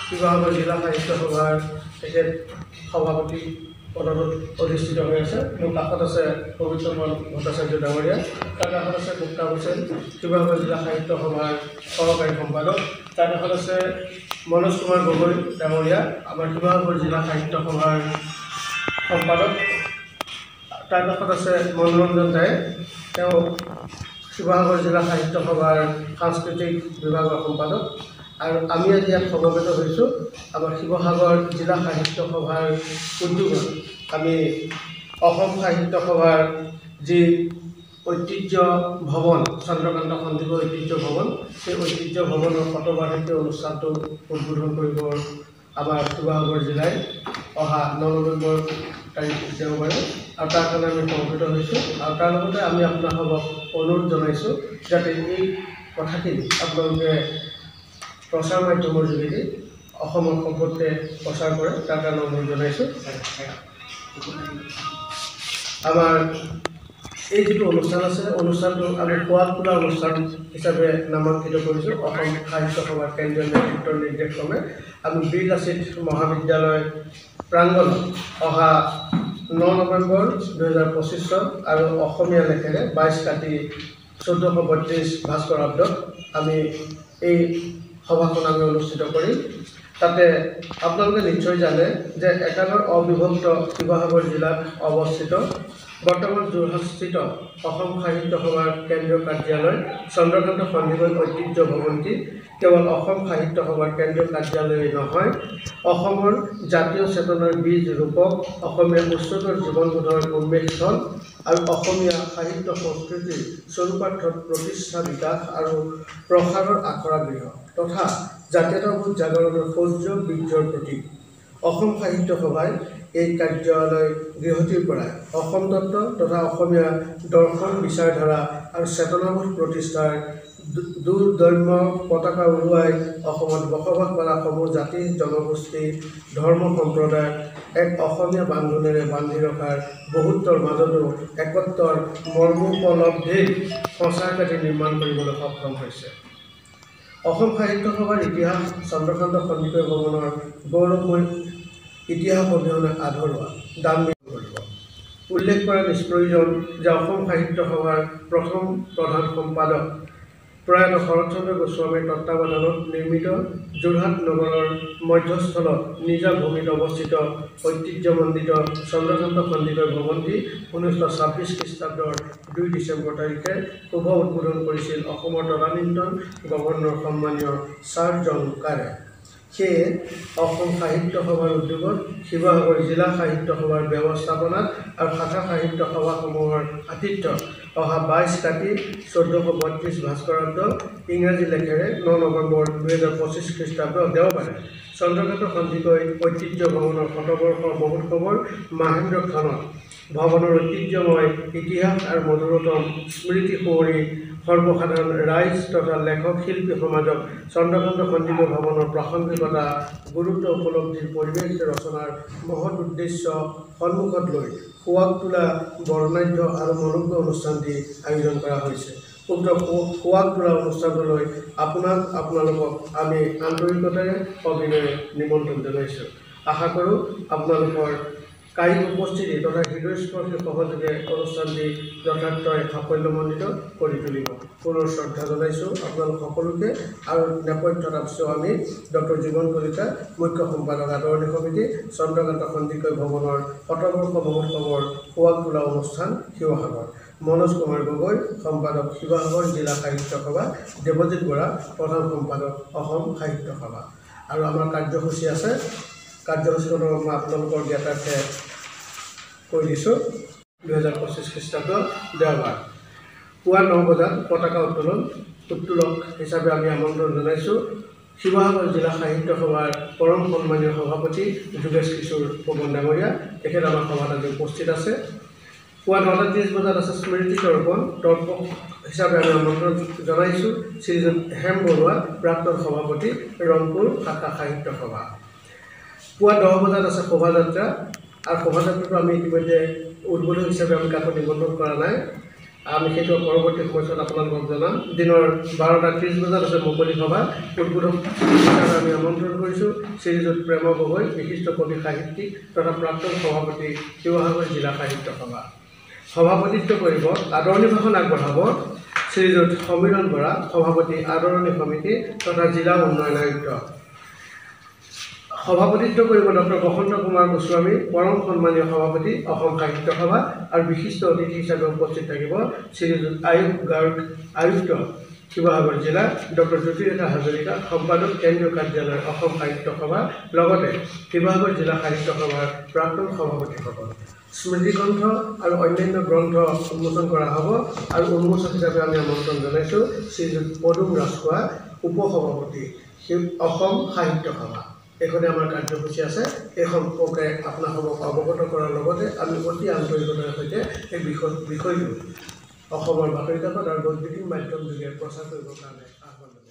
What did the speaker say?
শিৱসাগৰ জিলা সাহিত্য সভাৰ তেখেত সভাপতি পদত অধিষ্ঠিত হৈ আছে। মোৰ কাষত আছে পবিত্ৰ ভট্টাচাৰ্য ডাঙৰীয়া, তাৰ কাষত আছে গুপ্তা হুছেইন, শিৱসাগৰ জিলা সাহিত্য সভাৰ সহকাৰী সম্পাদক, তাৰ কাষত আছে মনোজ কুমাৰ গগৈ ডাঙৰীয়া, আমাৰ শিৱসাগৰ জিলা সাহিত্য সভাৰ সম্পাদক, তাৰ কাষত আছে মনোৰঞ্জন দাই, তেওঁ শিৱসাগৰ জিলা সাহিত্য সভাৰ সাংস্কৃতিক বিভাগৰ সম্পাদক। আৰু আমি আজি ইয়াত সমবেত হৈছোঁ আমাৰ শিৱসাগৰ জিলা সাহিত্য সভাৰ উদ্যোগত আমি অসম সাহিত্য সভাৰ যি ঐতিহ্য ভৱন, চন্দ্ৰকান্ত সন্দিকৈ ঐতিহ্য ভৱন, সেই ঐতিহ্য ভৱনৰ শতবাৰ্ষিকী অনুষ্ঠানটো উদ্বোধন কৰিব আমাৰ শিৱসাগৰ জিলাই অহা 9 নৱেম্বৰ তাৰিখ দেওবাৰে। আৰু তাৰ কাৰণে আমি সমবেত হৈছোঁ। আৰু তাৰ লগতে আমি আপোনালোকক অনুৰোধ জনাইছোঁ যাতে এই কথাখিনি আপোনালোকে প্ৰচাৰ মাধ্যমৰ যোগেদি অসমৰ সম্পৰ্কে প্ৰচাৰ কৰে, তাৰ কাৰণে অনুৰোধ জনাইছোঁ। আমাৰ এই যিটো অনুষ্ঠান আছে, অনুষ্ঠানটো আমি সোৱাদ তোলা অনুষ্ঠান হিচাপে নামাঙ্কিত কৰিছোঁ। অসম সাহিত্য সভাৰ কেন্দ্ৰীয় নেতৃত্বৰ নিৰ্দেশক্ৰমে আমি বীৰ লাচিত মহাবিদ্যালয় প্ৰাংগণত অহা 9 নৱেম্বৰ 2025 চন আৰু অসমীয়া লেখেৰে 22 কাতি 1432 ভাস্কৰাব্দত আমি এই সভাখন আমি অনুষ্ঠিত কৰিম। তাতে আপোনালোকে নিশ্চয় জানে যে একালৰ অবিভক্ত শিৱসাগৰ জিলাত অৱস্থিত বৰ্তমান যোৰহাটস্থিত অসম সাহিত্য সভাৰ কেন্দ্ৰীয় কাৰ্যালয় চন্দ্ৰকান্ত সন্দিকৈ ঐতিহ্য ভৱনটি কেৱল অসম সাহিত্য সভাৰ কেন্দ্ৰীয় কাৰ্যালয় নহয়, অসমৰ জাতীয় চেতনাৰ বীজ ৰূপক, অসমীয়া উচ্চতৰ জীৱনবোধৰ উন্মেষস্থল আৰু অসমীয়া সাহিত্য সংস্কৃতিৰ স্বৰূপাৰ্থত প্ৰতিষ্ঠা বিকাশ আৰু প্ৰসাৰৰ আখৰা গৃহ তথা জাতীয়তাবোধ জাগৰণৰ শৌৰ্য বীৰ্যৰ প্ৰতীক। অসম সাহিত্য সভাই এই কাৰ্যালয় গৃহটিৰ পৰাই অসম তত্ত্ব তথা অসমীয়া দৰ্শন বিচাৰধাৰা আৰু চেতনাবোধ প্ৰতিষ্ঠাৰ দুৰ্দম্য পতাকা উৰুৱাই অসমত বসবাস কৰা সমূহ জাতি জনগোষ্ঠী ধৰ্ম সম্প্ৰদায় এক অসমীয়া বান্ধোনেৰে বান্ধি ৰখাৰ বহুত্বৰ মাজতো একত্ৰৰ মৰ্মোপলব্ধিৰ সঁচাৰ কাটি নিৰ্মাণ কৰিবলৈ সক্ষম হৈছে। অসম সাহিত্য সভাৰ ইতিহাস চন্দ্ৰকান্ত সন্দিকৈ ভৱনৰ গৌৰৱময় ইতিহাস অবিহনে আধৰুৱা দাম্ভিক কৰিব। উল্লেখ কৰা নিষ্প্ৰয়োজন যে অসম সাহিত্য সভাৰ প্ৰথম প্ৰধান সম্পাদক প্ৰয়াত শৰৎচন্দ্ৰ গোস্বামীৰ তত্বাৱধানত নিৰ্মিত যোৰহাট নগৰৰ মধ্যস্থলত নিজা ভূমিত অৱস্থিত ঐতিহ্যমণ্ডিত চন্দ্ৰকান্ত সন্দিকৈ ভৱনটি 1926 খ্ৰীষ্টাব্দৰ 2 ডিচেম্বৰ তাৰিখে শুভ উদ্বোধন কৰিছিল অসমৰ তদানীন্তন গভৰ্ণৰ সন্মানীয় ছাৰ জন কাৰে। সেয়ে অসম সাহিত্য সভাৰ উদ্যোগত শিৱসাগৰ জিলা সাহিত্য সভাৰ ব্যৱস্থাপনাত আৰু শাখা সাহিত্য সভাসমূহৰ আতিথ্যত অহা 22 কাতি 1432 ভাস্কৰাব্দ ইংৰাজী লেখেৰে 9 নৱেম্বৰ 2025 খ্ৰীষ্টাব্দ দেওবাৰে চন্দ্ৰকান্ত সন্দিকৈ ঐতিহ্য ভৱনৰ শতবৰ্ষ মহোৎসৱৰ মাহেন্দ্ৰ খানত ভৱনৰ ঐতিহ্যময় ইতিহাস আৰু মধুৰতম স্মৃতি সোঁৱৰি সৰ্বসাধাৰণ ৰাইজ তথা লেখক শিল্পী সমাজক চন্দ্ৰকান্ত সন্দিকৈ ভৱনৰ প্ৰাসংগিকতা গুৰুত্ব উপলব্ধিৰ পৰিৱেশ ৰচনাৰ মহৎ উদ্দেশ্য সন্মুখত লৈ সোৱাগ তোলা বৰ্ণাঢ্য আৰু মনোজ্ঞ অনুষ্ঠানটি আয়োজন কৰা হৈছে। উক্ত সোৱাগ তোলা অনুষ্ঠানটোলৈ আপোনালোকক আমি আন্তৰিকতাৰে অভিনয়ে নিমন্ত্ৰণ জনাইছোঁ। আশা কৰোঁ আপোনালোকৰ কায়িক উপস্থিতি তথা হৃদয়স্পৰ্শী সহযোগে অনুষ্ঠানটি যথাৰ্থই সাফল্যমণ্ডিত কৰি তুলিব। পুনৰ শ্ৰদ্ধা জনাইছোঁ আপোনালোক সকলোকে। আৰু নেপথ্যত আছোঁ আমি ডক্টৰ জীৱন কলিতা, মুখ্য সম্পাদক আদৰণি সমিতি, চন্দ্ৰকান্ত সন্দিকৈ ভৱনৰ শতবৰ্ষ মহোৎসৱৰ সোৱাগ তোলা অনুষ্ঠান শিৱসাগৰ, মনোজ কুমাৰ গগৈ সম্পাদক শিৱসাগৰ জিলা সাহিত্য সভা, দেৱজিৎ বৰা প্ৰধান সম্পাদক অসম সাহিত্য সভা। আৰু আমাৰ কাৰ্যসূচী আছে, কাৰ্যসূচীখনৰ মই আপোনালোকৰ জ্ঞাতাৰ্থে কৈ দিছোঁ। 2025 খ্ৰীষ্টাব্দ দেওবাৰ পুৱা 9 বজাত পতাকা উত্তোলক হিচাপে আমি আমন্ত্ৰণ জনাইছোঁ শিৱসাগৰ জিলা সাহিত্য সভাৰ পৰম সন্মানীয় সভাপতি যোগেশ কিশোৰ ফুকন ডাঙৰীয়া। তেখেত আমাৰ সভাত আজি উপস্থিত আছে। পুৱা 9:30 বজাত আছে স্মৃতি তৰ্পণ হিচাপে আমি আমন্ত্ৰণ জনাইছোঁ শ্ৰীযুত হেম বৰুৱা প্ৰাক্তন সভাপতি ৰংপুৰ শাখা সাহিত্য সভা। পুৱা 10 বজাত আছে শোভাযাত্ৰা। আৰু শোভাযাত্ৰাটো আমি ইতিমধ্যে উদ্বোধন হিচাপে আমি কাকো নিমন্ত্ৰণ কৰা নাই। আমি সেইটো পৰৱৰ্তী সময়ত আপোনালোকক জনাম। দিনৰ 12:30 বজাত আছে মুকলি সভা। উদ্বোধক হিচাপে আমি আমন্ত্ৰণ কৰিছোঁ শ্ৰীযুত প্ৰেম গগৈ, বিশিষ্ট কবি সাহিত্যিক তথা প্ৰাক্তন সভাপতি শিৱসাগৰ জিলা সাহিত্য সভা। সভাপতিত্ব কৰিব, আদৰণি ভাষণ আগবঢ়াব শ্ৰীযুত সমীৰণ বৰা, সভাপতি আদৰণি সমিতি তথা জিলা উন্নয়ন আয়ুক্ত। সভাপতিত্ব কৰিব ডক্টৰ বসন্ত কুমাৰ গোস্বামী, পৰম সন্মানীয় সভাপতি অসম সাহিত্য সভা, আৰু বিশিষ্ট অতিথি হিচাপে উপস্থিত থাকিব শ্ৰীযুত আয়ুক্ত শিৱসাগৰ জিলা ডক্টৰ জ্যোতিৰেখা হাজৰিকা, সম্পাদক কেন্দ্ৰীয় কাৰ্যালয় অসম সাহিত্য সভা, লগতে শিৱসাগৰ জিলা সাহিত্য সভাৰ প্ৰাক্তন সভাপতিসকল। স্মৃতিগ্ৰন্থ আৰু অন্যান্য গ্ৰন্থ উন্মোচন কৰা হ'ব, আৰু উন্মোচক হিচাপে আমি আমন্ত্ৰণ জনাইছোঁ শ্ৰীযুত পদুম ৰাজখোৱা, উপসভাপতি অসম সাহিত্য সভা। এইখনে আমাৰ কাৰ্যসূচী আছে। এই সম্পৰ্কে আপোনালোকক অৱগত কৰাৰ লগতে আমি অতি আন্তৰিকতাৰ সৈতে এই বিষয়টো অসমৰ বাতৰি কাকত আৰু বৈদ্যুতিন মাধ্যম যোগে প্ৰচাৰ কৰিবৰ কাৰণে আহ্বান জনাইছোঁ।